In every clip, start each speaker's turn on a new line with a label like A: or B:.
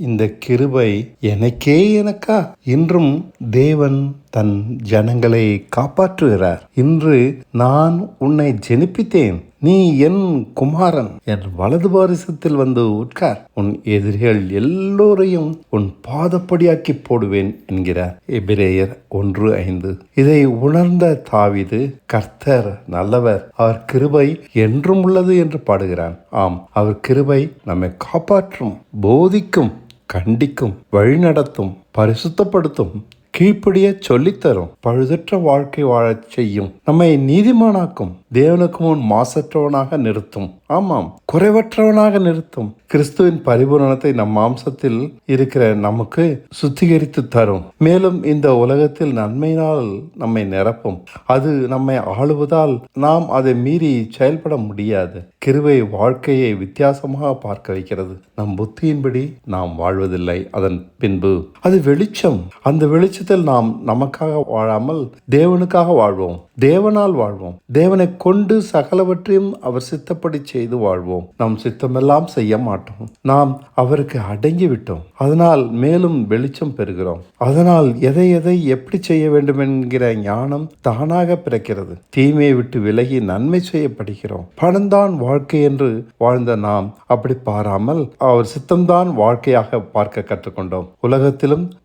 A: இந்த கிருபை எனக்கே எனக்கா? இன்றும் தேவன் தன் ஜனங்களை காப்பாற்றுகிறார். இன்று நான் உன்னை ஜெனிப்பித்தேன், நீ என் குமாரன், என் வலது பாரிசத்தில் வந்து உட்கார், உன் எதிரிகள் எல்லோரையும் உன் பாதப்படியாக்கி போடுவேன் என்கிறார் எபிரேயர் 1:5. இதை உணர்ந்த தாவீது, கர்த்தர் நல்லவர், அவர் கிருபை என்றும் உள்ளது என்று பாடுகிறான். ஆம், அவர் கிருபை நம்மை காப்பாற்றும், போதிக்கும், கண்டிக்கும், வழிநடத்தும், பரிசுத்தப்படுத்தும், கீழ்ப்படிய சொல்லித்தரும், பழுதற்ற வாழ்க்கை வாழச் செய்யும், நம்மை நீதிமானாக்கும், தேவனுக்கு முன் மாசற்றவனாக நிறுத்தும், ஆமாம், குறைவற்றவனாக நிறுத்தும். கிறிஸ்துவின் பரிபூரணத்தை நம் மாம்சத்தில் இருக்கிற நமக்கு சுத்திகரித்து தரும். மேலும் இந்த உலகத்தில் நன்மையினால் நம்மை நிரப்பும். அது நம்மை ஆளுவதால் நாம் அதை மீறி செயல்பட முடியாது. கிருபை வாழ்க்கையை வித்தியாசமாக பார்க்க வைக்கிறது. நம் புத்தியின்படி நாம் வாழ்வதில்லை. அதன் பின்பு அது வெளிச்சம். அந்த வெளிச்சத்தில் நாம் நமக்காக வாழாமல் தேவனுக்காக வாழ்வோம், தேவனால் வாழ்வோம். தேவனை கொண்டு சகலவற்றையும் அவர் சித்தப்படி செய்து வாழ்வோம். நம் சித்தமெல்லாம் செய்ய மாட்டோம். நாம் அவருக்கு அடங்கி விட்டோம். அதனால் மேலும் வெளிச்சம் பெறுகிறோம். அதனால் எதை எதை எப்படி செய்ய வேண்டும் என்கிற ஞானம் தானாக பிறக்கிறது. தீமையை விட்டு விலகி நன்மை செய்யப்படுகிறோம். பணம்தான் வாழ்க்கை என்று வாழ்ந்த நாம் அப்படி பாராமல் அவர் சித்தம்தான் வாழ்க்கையாக பார்க்க கற்றுக்கொண்டோம்.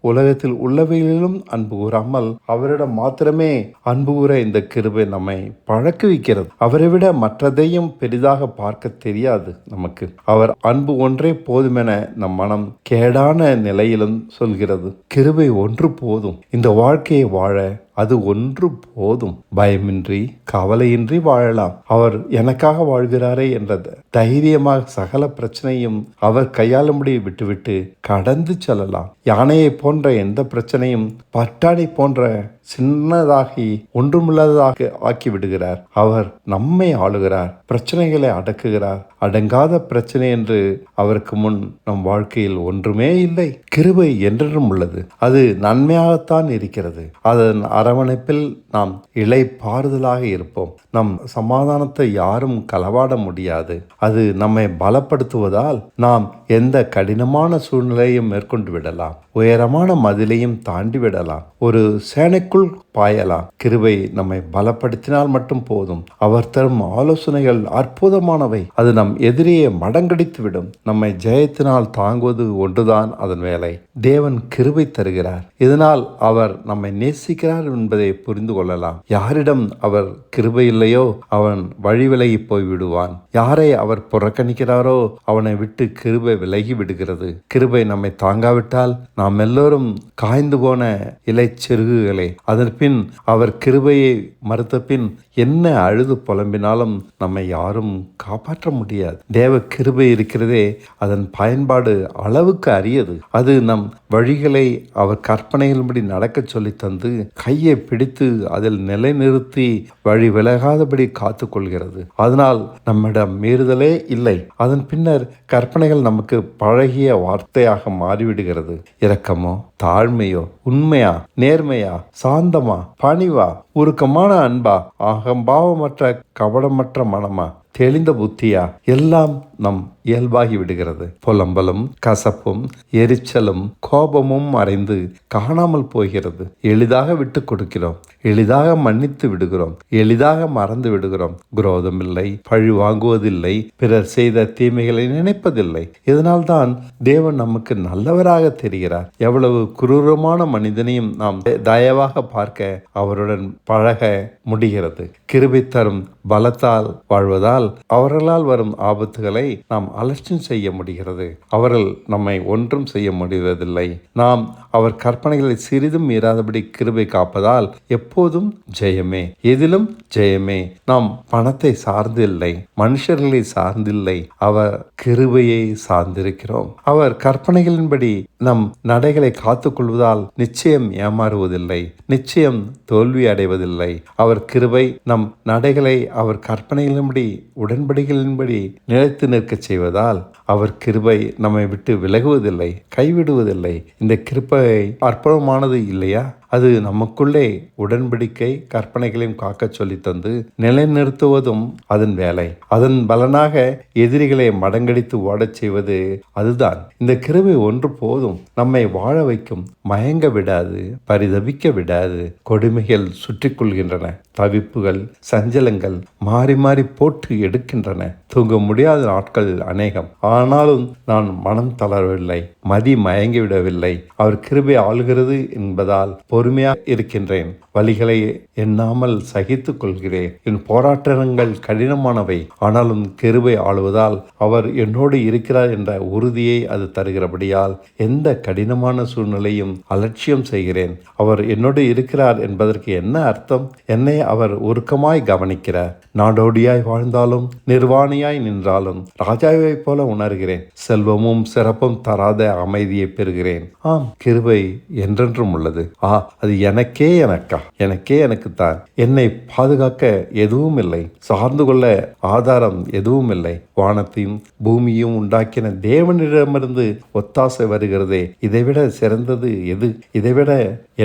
A: உலகத்தில் உள்ளவைகளிலும் அன்பு கூறாமல் அவரிடம் மாத்திரமே அன்பு கூற இந்த கிருபை நம்மை பழக்குவிக்கிறது. அவரை விட மற்றதையும் பெரிதாக பார்க்க தெரியாது நமக்கு. அவர் அன்பு ஒன்றே போதுமென நம் மனம் கேடான நிலையிலும் சொல்கிறது. கிருபை ஒன்று போதும். இந்த வாழ்க்கையை வாழ அது ஒன்று போதும். பயமின்றி கவலையின்றி வாழலாம். அவர் எனக்காக வாழ்கிறாரே என்ற தைரியமாக சகல பிரச்சனையும் அவர் கையாளும்படி விட்டுவிட்டு கடந்து செல்லலாம். யானையை போன்ற எந்த பிரச்சனையும் பட்டாணி போன்ற சின்னதாகி ஒன்றுமில்லாததாக ஆக்கி விடுகிறார். அவர் நம்மை ஆளுகிறார், பிரச்சனைகளை அடக்குகிறார். அடங்காத பிரச்சனை என்று அவருக்கு முன் நம் வாழ்க்கையில் ஒன்றுமே இல்லை. கிருபை என்றும் உள்ளது. அது நன்மையாகத்தான் இருக்கிறது. அதன் அரவணைப்பில் நாம் இளைப்பாறுதலாக இருப்போம். நம் சமாதானத்தை யாரும் களவாட முடியாது. அது நம்மை பலப்படுத்துவதால் நாம் எந்த கடினமான சூழ்நிலையும் மேற்கொண்டு விடலாம். உயரமான மதிலையும் தாண்டி விடலாம். ஒரு சேனைக்குள் பாயலாம். கிருபை நம்மை பலப்படுத்தினால் மட்டும் போதும். அவர் தரும் ஆலோசனைகள் அற்புதமானவை. அது நம் எதிரியை மடங்கடித்து விடும். நம்மை ஜெயத்தினால் தாங்குவது ஒன்றுதான் அதன் வேலை. தேவன் கிருபை தருகிறார். இதனால் அவர் நம்மை நேசிக்கிறார் என்பதை புரிந்து கொள்ளலாம். யாரிடம் அவர் கிருபை இல்லையோ அவன் வழி விலகி போய் விடுவான். யாரை அவர் புறக்கணிக்கிறாரோ அவனை விட்டு கிருபை விலகி விடுகிறது. கிருபை நம்மை தாங்காவிட்டால் நாம் எல்லோரும் காய்ந்து போன இலை செருகுகளே. அதன் பின் அவர் கிருபையை மறுத்த பின் என்ன அழுது புலம்பினாலும் நம்மை யாரும் காப்பாற்ற முடியாது. தேவ கிருபை இருக்கிறதே, அதன் பயன்பாடு அளவுக்கு அரியது. அது நம் வழிகளை அவர் கற்பனைகளின்படி நடக்க சொல்லி தந்து கையை பிடித்து அதில் நிலைநிறுத்தி வழி விலகாதபடி காத்து கொள்கிறது. அதனால் நம்மிடம் மீறுதலே இல்லை. அதன் பின்னர் கற்பனைகள் நமக்கு பழகிய வார்த்தையாக மாறிவிடுகிறது. இரக்கமோ, தாழ்மையோ, உண்மையா, நேர்மையா, சாந்தமா, பணிவா, உருக்கமான அன்பா, அகம்பாவமற்ற கபடமற்ற மனமா, தெளிந்த புத்தியா, எல்லாம் நம் இயல்பாகி விடுகிறது. புலம்பலும் கசப்பும் எரிச்சலும் கோபமும் மறைந்து காணாமல் போகிறது. எளிதாக விட்டு கொடுக்கிறோம், எளிதாக மன்னித்து விடுகிறோம், எளிதாக மறந்து விடுகிறோம். குரோதம் இல்லை, பழி வாங்குவதில்லை, பிறர் செய்த தீமைகளை நினைப்பதில்லை. இதனால் தான் தேவன் நமக்கு நல்லவராக தெரிகிறார். எவ்வளவு குரூரமான மனிதனையும் நாம் தயவாக பார்க்க அவருடன் பழக முடிகிறது. கிருபை தரும் பலத்தால் வாழ்வதால் அவர்களால் வரும் ஆபத்துகளை நாம் அலட்சியம் செய்ய முடிகிறது. அவர்கள் நம்மை ஒன்றும் செய்ய முடிவதில்லை. நாம் அவர் கற்பனைகளை சிறிதும் மீறாதபடி கிருபை காப்பதால் எப்போதும் ஜெயமே, எதிலும் ஜெயமே. நாம் பணத்தை சார்ந்தில்லை, மனுஷர்களை சார்ந்தில்லை, அவர் கிருபையை சார்ந்திருக்கிறோம். அவர் கற்பனைகளின்படி நம் நடைகளை காத்துக்கொள்வதால் நிச்சயம் ஏமாறுவதில்லை, நிச்சயம் தோல்வி அடைவதில்லை. அவர் கிருபை நம் நடைகளை அவர் கற்பனைகளின்படி உடன்படிகளின்படி நிலைத்து நிற்க செய்வதால் அவர் கிருபை நம்மை விட்டு விலகுவதில்லை, கைவிடுவதில்லை. இந்த கிருபை அற்புதமானது இல்லையா? அது நமக்குள்ளே உடன்படிக்கை கற்பனைகளையும் காக்க சொல்லி தந்து நிலைநிறுத்துவதும் அதன் வேலை. அதன் பலனாக எதிரிகளை மடங்கடித்து ஓடச் செய்வது அதுதான். இந்த கிருபை ஒன்று போதும். நம்மை வாழ வைக்கும், மயங்க விடாது, பரிதபிக்க விடாது. கொடுமைகள் சுற்றி கொள்கின்றன, தவிப்புகள் சஞ்சலங்கள் மாறி மாறி போட்டு எடுக்கின்றன. தூங்க முடியாத நாட்கள் அநேகம். ஆனாலும் நான் மனம் தளரவில்லை, மதி மயங்கிவிடவில்லை. அவர் கிருபை ஆளுகிறது என்பதால் பொறுமையாக இருக்கின்றேன். வழிகளை எண்ணாமல் சகித்துக் கொள்கிறேன். என் போராட்டங்கள் கடினமானவை, ஆனாலும் கிருபை ஆளுவதால் அவர் என்னோடு இருக்கிறார் என்ற உறுதியை அது தருகிறபடியால் எந்த கடினமான சூழ்நிலையும் அலட்சியம் செய்கிறேன். அவர் என்னோடு இருக்கிறார் என்பதற்கு என்ன அர்த்தம்? என்னை அவர் உருக்கமாய் கவனிக்கிறார். நாடோடியாய் வாழ்ந்தாலும் நிர்வாணியாய் நின்றாலும் ராஜாவை போல உணர்கிறேன். செல்வமும் சிறப்பும் தராத அமைதியை பெறுகிறேன். ஆம், கிருபை என்றென்றும் உள்ளது. அது எனக்கே எனக்குத்தான். என்னை பாதுகாக்க எதுவும் இல்லை, சார்ந்து கொள்ள ஆதாரம் எதுவும் இல்லை. வானத்தையும் பூமியும் உண்டாக்கின தேவனிடமிருந்து ஒத்தாசை வருகிறதே. இதைவிட சிறந்தது எது? இதைவிட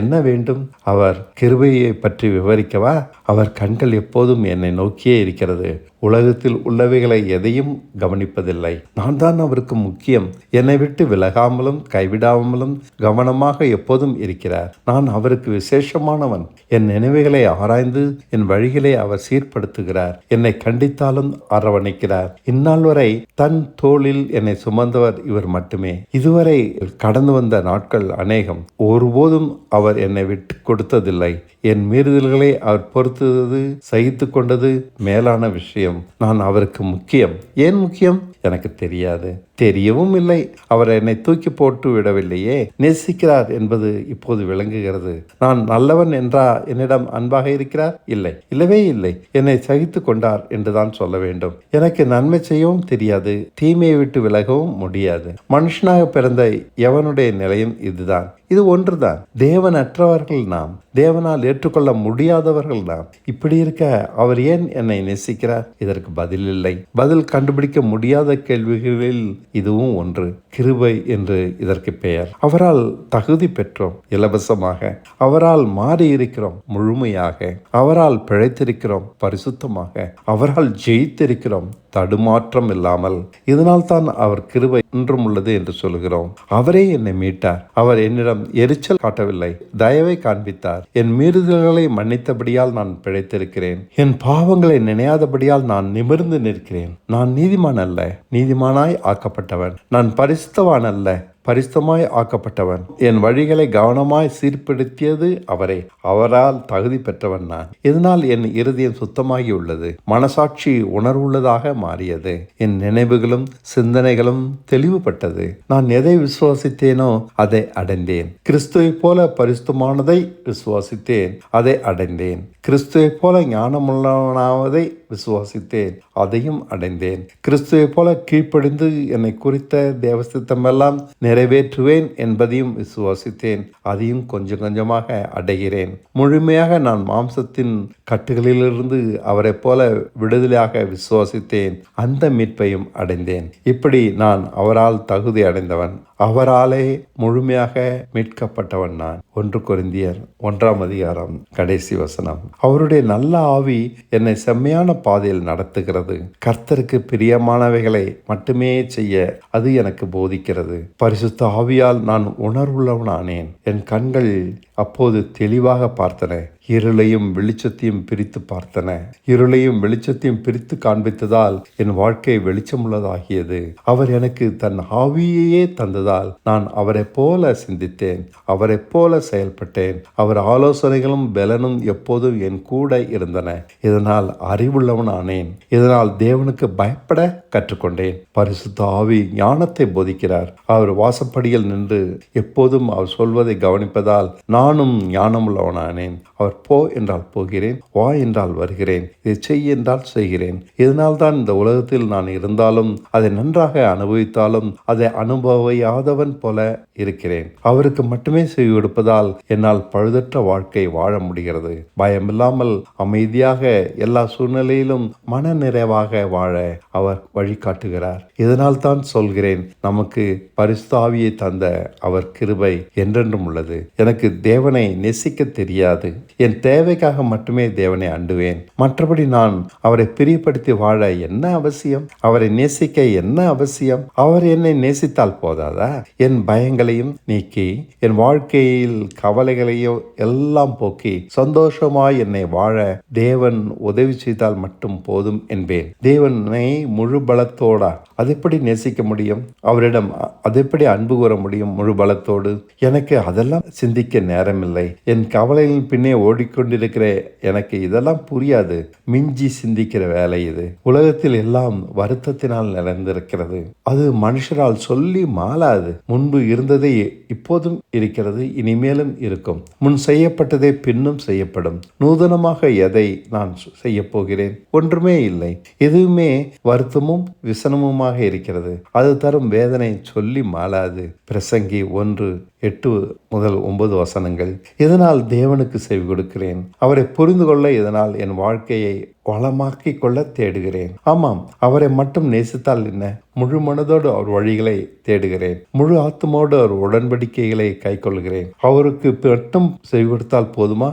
A: என்ன வேண்டும்? அவர் கிருபையை பற்றி விவரிக்கவா? அவர் கண்கள் எப்போதும் என்னை நோக்கியே இருக்கிறது. உலகத்தில் உள்ளவைகளை எதையும் கவனிப்பதில்லை. நான் தான் அவருக்கு முக்கியம். என்னை விட்டு விலகாமலும் கைவிடாமலும் கவனமாக எப்போதும் இருக்கிறார். நான் அவருக்கு விசேஷமானவன். என் நினைவுகளை ஆராய்ந்து என் வழிகளை அவர் சீர்படுத்துகிறார். என்னை கண்டித்தாலும் அரவணைக்கிறார். இந்நாள் வரை தன் தோளில் என்னை சுமந்தவர் இவர் மட்டுமே. இதுவரை கடந்து வந்த நாட்கள் அநேகம். ஒருபோதும் அவர் என்னை விட்டு கொடுத்ததில்லை. என் மீறுதல்களை அவர் பொறுத்தது, சகித்து கொண்டது மேலான விஷயம். நான் அவருக்கு முக்கியம். ஏன் முக்கியம்? எனக்கு தெரியாது, தெரியவும் இல்லை. அவர் என்னை தூக்கி போட்டு விடவில்லையே. நேசிக்கிறார் என்பது இப்போது விளங்குகிறது. நான் நல்லவன் என்றா என்னிடம் அன்பாக இருக்கிறார்? இல்லை, இல்லவே இல்லை. என்னை சகித்து கொண்டார் என்றுதான் சொல்ல வேண்டும். எனக்கு நன்மை செய்யவும் தெரியாது, தீமையை விட்டு விலகவும் முடியாது. மனுஷனாக பிறந்த எவனுடைய நிலையும் இதுதான். இது ஒன்றுதான். தேவனற்றவர்கள் நாம், தேவனால் ஏற்றுக்கொள்ள முடியாதவர்கள் நாம். இப்படி இருக்க அவர் ஏன் என்னை நேசிக்கிறார்? இதற்கு பதில் இல்லை. பதில் கண்டுபிடிக்க முடியாத கேள்விகளில் இதுவும் ஒன்று. கிருபை என்று இதற்கு பெயர். அவரால் தகுதி பெற்றோம் இலவசமாக. அவரால் மாறி இருக்கிறோம் முழுமையாக. அவரால் பிழைத்திருக்கிறோம் பரிசுத்தமாக. அவரால் ஜெயித்திருக்கிறோம் தடுமாற்றம் இல்லாமல். இதனால் தான் அவர் கிருபை இன்றும் உள்ளது என்று சொல்கிறோம். அவரே என்னை மீட்டார். அவர் என்னிடம் எரிச்சல் காட்டவில்லை, தயவை காண்பித்தார். என் மீறுதல்களை மன்னித்தபடியால் நான் பிழைத்திருக்கிறேன். என் பாவங்களை நினையாதபடியால் நான் நிமிர்ந்து நிற்கிறேன். நான் நீதிமான் அல்ல, நீதிமானாய் ஆக்கப்பட்டவன். நான் பரிசுத்தவான் அல்ல, பரிசுத்தமாய் ஆக்கப்பட்டவன். என் வழிகளை கவனமாய் சீர்படுத்தியது அவரே. அவரால் தகுதி பெற்றவன் நான். இதனால் என் இருதயம் சுத்தமாகி உள்ளது, மனசாட்சி உணர்வுள்ளதாக மாறியது. என் நினைவுகளும் சிந்தனைகளும் தெளிவுபட்டது. நான் எதை விசுவாசித்தேனோ அதை அடைந்தேன். கிறிஸ்துவை போல பரிசுத்தமானதை விசுவாசித்தேன், அதை அடைந்தேன். கிறிஸ்துவை போல ஞானமுள்ளவனாவதை விசுவாசித்தேன், அதையும் அடைந்தேன். கிறிஸ்துவை போல கீழ்ப்படிந்து என்னை குறித்த தேவசித்தமெல்லாம் நிறைவேற்றுவேன் என்பதையும் விசுவாசித்தேன், அதையும் கொஞ்சம் கொஞ்சமாக அடைகிறேன். முழுமையாக நான் மாம்சத்தின் கட்டுகளிலிருந்து அவரை போல விடுதலையாக விசுவாசித்தேன், அந்த மீட்பையும் அடைந்தேன். இப்படி நான் அவரால் தகுதி அடைந்தவன், அவராலே முழுமையாக மீட்கப்பட்டவன் நான். 1 கொரிந்தியர் 1 கடைசி வசனம். அவருடைய நல்ல ஆவி என்னை செம்மையான பாதையில் நடத்துகிறது. கர்த்தருக்கு பிரியமானவைகளை மட்டுமே செய்ய அது எனக்கு போதிக்கிறது. பரிசுத்த ஆவியால் நான் உணர்வுள்ளவனானேன். என் கண்கள் அப்போது தெளிவாக பார்த்தன. இருளையும் வெளிச்சத்தையும் பிரித்து பார்த்தன. இருளையும் வெளிச்சத்தையும் பிரித்து காண்பித்ததால் என் வாழ்க்கை வெளிச்சமுள்ளதாகியது. அவர் எனக்கு தன் ஆவியையே தந்ததால் நான் அவரை போல சிந்தித்தேன், அவரை போல செயல்பட்டேன். அவர் ஆலோசனைகளும் பலனும் எப்போதும் என் கூட இருந்தன. இதனால் அறிவுள்ளவன் ஆனேன். இதனால் தேவனுக்கு பயப்பட கற்றுக்கொண்டேன். பரிசுத்த ஆவி ஞானத்தை போதிக்கிறார். அவர் வாசப்படியில் நின்று எப்போதும் அவர் சொல்வதை கவனிப்பதால் நானும் ஞானமுள்ளவனானேன். அவர் போ என்றால் போகிறேன், வா என்றால் வருகிறேன், இதை செய் என்றால் செய்கிறேன். இதனால் தான் இந்த உலகத்தில் நான் இருந்தாலும் அதை நன்றாக அனுபவித்தாலும் அதை அனுபவியாதவன் போல இருக்கிறேன். அவருக்கு மட்டுமே செய்து கொடுப்பதால் என்னால் பழுதற்ற வாழ்க்கை வாழ முடிகிறது. பயமில்லாமல் அமைதியாக எல்லா சூழ்நிலையிலும் மன நிறைவாக வாழ அவர் வழி வழிகாட்டுகிறார். இதனால் தான் சொல்கிறேன், நமக்கு பரிசுத்த ஆவியை தந்த அவர் கிருபை என்றென்றும் உள்ளது. எனக்கு தேவனை நேசிக்க தெரியாது. என் தேவைக்காக மட்டுமே தேவனை அண்டுவேன். மற்றபடி நான் அவரை பிரியப்படுத்தி வாழ என்ன அவசியம்? அவரை நேசிக்க என்ன அவசியம்? அவர் என்னை நேசித்தால் போதாதா? என் பயங்களையும் நீக்கி, என் வாழ்க்கையில் கவலைகளையும் எல்லாம் போக்கி சந்தோஷமாய் என்னை வாழ தேவன் உதவி செய்தால் மட்டும் போதும் என்பேன். தேவனை முழு பலத்தோட அதெப்படி நேசிக்க முடியும்? அவரிடம் அதெப்படி அன்பு கூற முடியும் முழு பலத்தோடு? எனக்கு அதெல்லாம் சிந்திக்க நேரமில்லை. என் கவலையின் பின்னே ஓடிக்கொண்டிருக்கிற எனக்கு இதெல்லாம் புரியாது. மிஞ்சி சிந்திக்கிற வேலை இது. உலகத்தில் எல்லாம் வருத்தத்தினால் நிறைந்திருக்கிறது. அது மனுஷரால் சொல்லி மாளாது. முன்பு இருந்ததே இப்போதும் இருக்கிறது, இனிமேலும் இருக்கும். முன் செய்யப்பட்டதே பின்னும் செய்யப்படும். நூதனமாக எதை நான் செய்ய போகிறேன்? ஒன்றுமே இல்லை. எதுவுமே வருத்தமும் விசனமுமாக இருக்கிறது. அது தரும் வேதனை சொல்லி மாளாது. பிரசங்கி 1:8-9 வசனங்கள். இதனால் தேவனுக்கு செவி கொடுக்கிறேன். அவரை புரிந்து கொள்ள இதனால் என் வாழ்க்கையை வளமாக்கி கொள்ள தேடுகிறேன். ஆமாம், அவரை மட்டும் நேசித்தால் என்ன? முழு மனதோடு அவர் வழிகளை தேடுகிறேன். முழு ஆத்மாவோடு அவர் உடன்படிக்கைகளை கை கொள்கிறேன். அவருக்கு மட்டும் செவி கொடுத்தால் போதுமா?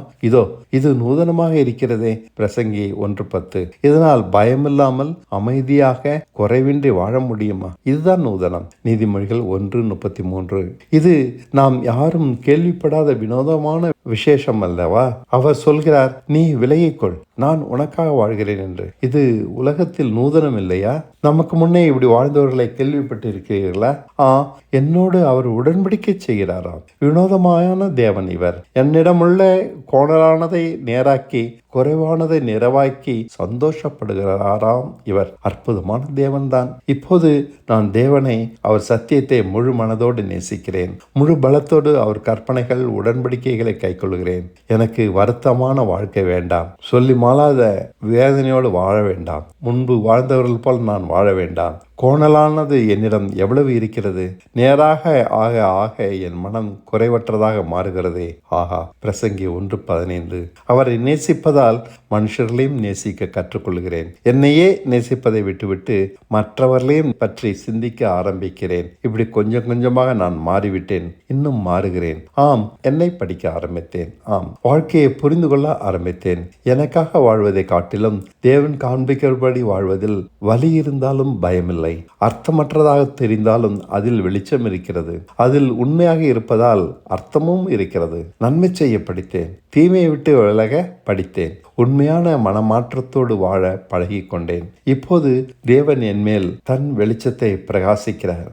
A: இது நூதனமாக இருக்கிறதே. பிரசங்கி 1:10. இதனால் பயமில்லாமல் அமைதியாக குறைவின்றி வாழ முடியுமா? இதுதான் நூதனம். நீதிமொழிகள் 1:33. இது நாம் யாரும் கேள்விப்படாத வினோதமான விசேஷம் அல்லவா? அவர் சொல்கிறார், நீ விலகிக்கொள், நான் உனக்காக வாழ்கிறேன் என்று. இது உலகத்தில் நூதனம் இல்லையா? நமக்கு முன்னே இப்படி வாழ்ந்தவர்களை கேள்விப்பட்டு இருக்கிறீர்களா? என்னோடு அவர் உடன்படிக்கை செய்கிறாராம். வினோதமான தேவன் இவர். என்னிடமுள்ள கோணலானதை நேராக்கி குறைவானதை நிறைவாக்கி சந்தோஷப்படுகிறாராம் இவர். அற்புதமான தேவன்தான். இப்போது நான் தேவனை, அவர் சத்தியத்தை முழு மனதோடு நேசிக்கிறேன். முழு பலத்தோடு அவர் கற்பனைகள் உடன்படிக்கைகளை கை கொள்கிறேன். எனக்கு வருத்தமான வாழ்க்கை வேண்டாம். சொல்லி மாளாத வேதனையோடு வாழ வேண்டாம். முன்பு வாழ்ந்தவர்கள் போல் நான் வாழ வேண்டாம். கோணலானது என்னிடம் எவ்வளவு இருக்கிறது. நேராக ஆக ஆக என் மனம் குறைவற்றதாக மாறுகிறதே. ஆஹா. பிரசங்கி 1:15. அவரை நேசிப்பதால் மனுஷர்களையும் நேசிக்க கற்றுக்கொள்கிறேன். என்னையே நேசிப்பதை விட்டுவிட்டு மற்றவர்களையும் பற்றி சிந்திக்க ஆரம்பிக்கிறேன். இப்படி கொஞ்சம் கொஞ்சமாக நான் மாறிவிட்டேன். இன்னும் மாறுகிறேன். என்னை படிக்க ஆரம்பித்தேன். வாழ்க்கையை புரிந்து கொள்ள ஆரம்பித்தேன். எனக்காக வாழ்வதை காட்டிலும் தேவன் காண்பிக்கிறபடி வாழ்வதில் வலி இருந்தாலும் பயமில்லை. அர்த்தமற்றதாக தெரிந்தாலும் அதில் வெளிச்சம் இருக்கிறது. அதில் உண்மையாக இருப்பதால் அர்த்தமும் இருக்கிறது. நன்மை செய்ய படித்தேன். தீமையை விட்டு விலக படித்தேன். உண்மையான மனமாற்றத்தோடு வாழ பழகி கொண்டேன். இப்போது தேவன் என் மேல் தன் வெளிச்சத்தை பிரகாசிக்கிறார்.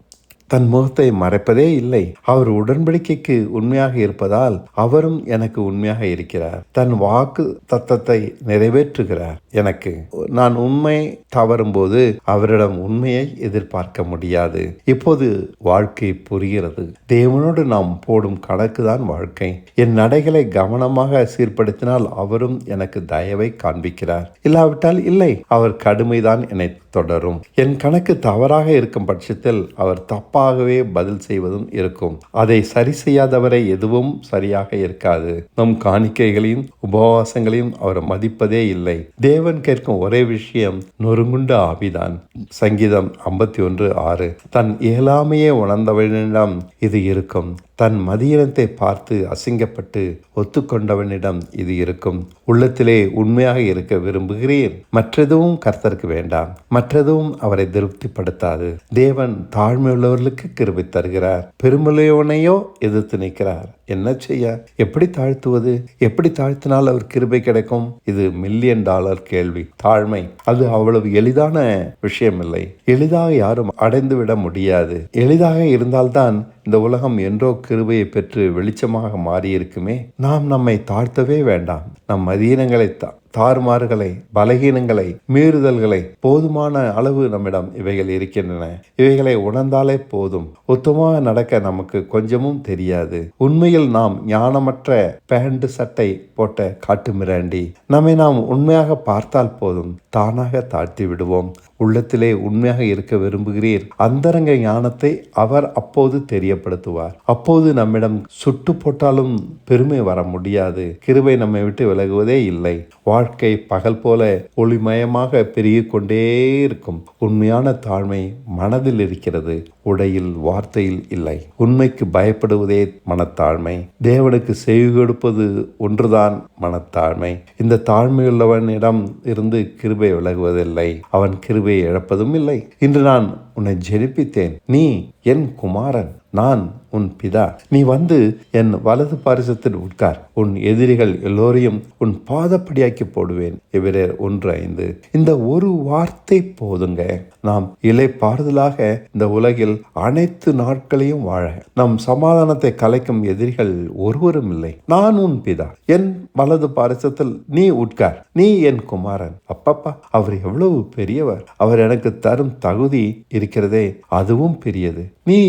A: தன் முகத்தை மறைப்பதே இல்லை. அவர் உடன்படிக்கைக்கு உண்மையாக இருப்பதால் அவரும் எனக்கு உண்மையாக இருக்கிறார். தன் வாக்கு தத்தத்தை நிறைவேற்றுகிறார். எனக்கு நான் உண்மை தவறும் போது அவரிடம் உண்மையை எதிர்பார்க்க முடியாது. இப்போது வாழ்க்கை புரிகிறது. தேவனோடு நாம் போடும் கணக்கு தான் வாழ்க்கை. என் நடைகளை கவனமாக சீர்படுத்தினால் அவரும் எனக்கு தயவை காண்பிக்கிறார். இல்லாவிட்டால் இல்லை, அவர் கடுமைதான் என்னை தொடரும். என் கணக்கு தவறாக இருக்கும் பட்சத்தில் அவர் தப்பாகவே பதில் செய்வதும் இருக்கும். அதை சரி செய்யாதவரை எதுவும் சரியாக இருக்காது. நம் காணிக்கைகளையும் உபவாசங்களையும் அவர் மதிப்பதே இல்லை. தேவன் கேட்கும் ஒரே விஷயம் நொறுங்குண்ட ஆவிதான். சங்கீதம் 51:6. தன் இயலாமையே உணர்ந்தவனிடம் இது இருக்கும். தன் மதியினத்தை பார்த்து அசிங்கப்பட்டு ஒத்துக்கொண்டவனிடம் இது இருக்கும். உள்ளத்திலே உண்மையாக இருக்க விரும்புகிறேன். மற்றெதுவும் கர்த்தருக்கு வேண்டாம். மற்றெதுவும் அவரை திருப்திப்படுத்தாது. தேவன் தாழ்மையுள்ளவர்களுக்கு கிருபை தருகிறார். பெருமையுள்ளவனையோ எதிர்த்து நிற்கிறார். என்ன செய்ய? எப்படி தாழ்த்துவது? எப்படி தாழ்த்தினால் அவர் கிருபை கிடைக்கும்? இது $1,000,000 கேள்வி. தாழ்மை அது அவ்வளவு எளிதான விஷயம் இல்லை. எளிதாக யாரும் அடைந்து விட முடியாது. எளிதாக இருந்தால்தான் இந்த உலகம் என்றோ கிருபையை பெற்று வெளிச்சமாக மாறியிருக்குமே. நாம் நம்மை தாழ்த்தவே வேண்டாம். நம் மதீனங்களை தாறுமாறுகளை, பலகீனங்களை, மீறுதல்களை போதுமான அளவு நம்மிடம் இவைகள் இருக்கின்றன. இவைகளை உணர்ந்தாலே போதும். உத்தமமாக நடக்க நமக்கு கொஞ்சமும் தெரியாது. உண்மையில் நாம் ஞானமற்ற பேண்ட் சட்டை போட்ட காட்டு மிராண்டி. நம்மை நாம் உண்மையாக பார்த்தால் போதும், தானாக தாழ்த்தி விடுவோம். உள்ளத்திலே உண்மையாக இருக்க விரும்புகிறீர், அந்தரங்க ஞானத்தை அவர் அப்போது தெரியப்படுத்துவார். அப்போது நம்மிடம் சுட்டு போட்டாலும் பெருமை வர முடியாது. கிருபை நம்மை விட்டு விலகுவதே இல்லை. வாழ்க்கை பகல் போல ஒளிமயமாக பெருகிக் கொண்டே இருக்கும். உண்மையான தாழ்மை மனதில் இருக்கிறது, உடையில் வார்த்தையில் இல்லை. உண்மைக்கு பயப்படுவதே மனத்தாழ்மை. தேவனுக்கு செவி கொடுப்பது ஒன்றுதான் மனத்தாழ்மை. இந்த தாழ்மையுள்ளவனிடம் இருந்து கிருபை விலகுவதில்லை, அவன் கிருபையை இழப்பதும் இல்லை. இன்று நான் உன்னை ஜெனிப்பித்தேன், நீ என் குமாரன், நான் உன் பிதா. நீ வந்து என் வலது பாரிசத்தில் உட்கார். உன் எதிரிகள் எல்லோரையும் உன் பாதப்படியாக்கி போடுவேன். எபிரேயர் 1:5. இந்த ஒரு வார்த்தை போதுங்க, நாம் இளைப்பாறுதலாக இந்த உலகில் அனைத்து நாட்களையும் வாழ. நம் சமாதானத்தை கலைக்கும் எதிரிகள் ஒருவரும் இல்லை. நான் உன் பிதா, என் வலது பாரிசத்தில் நீ உட்கார். நீ என் குமாரன். அப்பப்பா, அவர் எவ்வளவு பெரியவர்! அவர் எனக்கு தரும் தகுதி இருக்கிறதே, அதுவும் பெரியது. நீ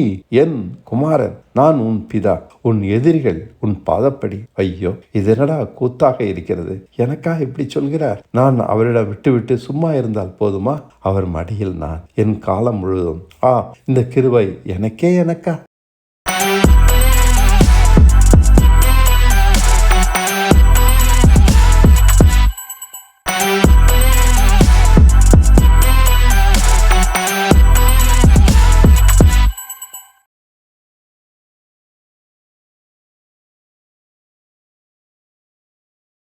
A: என் குமாரன், நான் உன் பிதா. உன் எதிரிகள் உன் பாதப்படி. ஐயோ, இது என்னடா கூத்தாக இருக்கிறது! எனக்கா இப்படி சொல்கிறார்? நான் அவரிடம் விட்டு சும்மா இருந்தால் போதுமா? அவர் மடியில் நான் என் காலம் முழுதும். இந்த கிருபை எனக்கா?